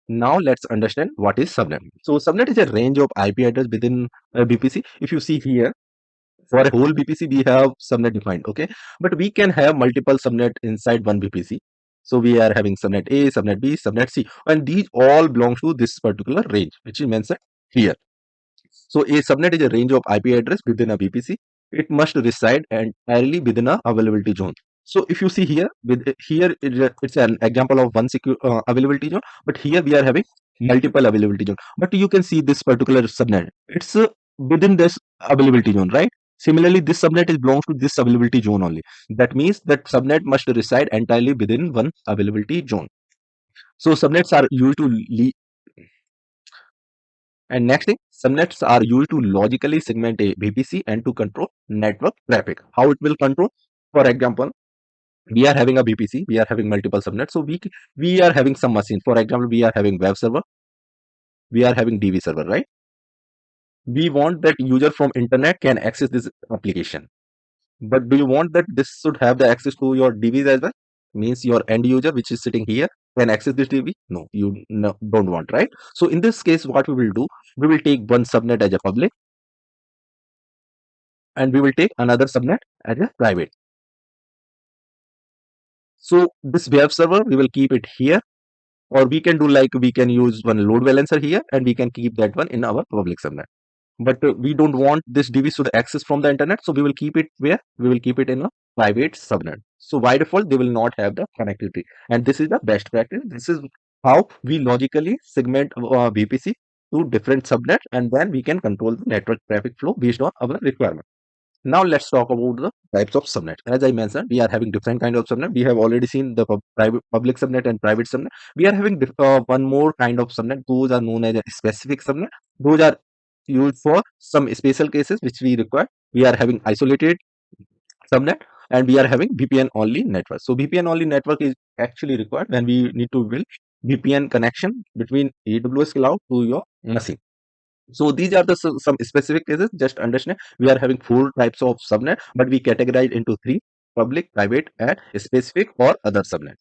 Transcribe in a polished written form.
Now let's understand what is subnet. So subnet is a range of IP address within a VPC. If you see here, for a whole VPC, we have subnet defined, okay? But we can have multiple subnet inside one VPC. So we are having subnet A, subnet B, subnet C, and these all belong to this particular range, which is mentioned here. So a subnet is a range of IP address within a VPC. It must reside entirely within a availability zone. So if you see here, it's an example of one secure availability zone, but here we are having multiple availability zone. But you can see this particular subnet. It's within this availability zone, right? Similarly, this subnet is belongs to this availability zone only. That means that subnet must reside entirely within one availability zone. So subnets are used to and next thing, subnets are used to logically segment a VPC and to control network traffic. How it will control? For example, we are having a VPC, we are having multiple subnets. So we are having some machine. For example, we are having web server, we are having DB server, right? We want that user from internet can access this application. But do you want that this should have the access to your DBs as well? Means your end user, which is sitting here, can access this DB? No, don't want, right? So in this case, what we will do, we will take one subnet as a public and we will take another subnet as a private. So this web server, we will keep it here, or we can do like we can use one load balancer here and we can keep that one in our public subnet. But we don't want this DB should access from the internet, so we will keep it where? We will keep it in a private subnet. So by default, they will not have the connectivity. And this is the best practice. This is how we logically segment VPC to different subnets, and then we can control the network traffic flow based on our requirement. Now let's talk about the types of subnet. As I mentioned, we are having different kind of subnet. We have already seen the private public subnet and private subnet. We are having one more kind of subnet. Those are known as a specific subnet. Those are used for some special cases which we require. We are having isolated subnet and we are having VPN only network. So VPN only network is actually required when we need to build VPN connection between AWS Cloud to your machine. So these are the some specific cases. Just understand we are having four types of subnet, but we categorize into three: public, private, and specific or other subnet.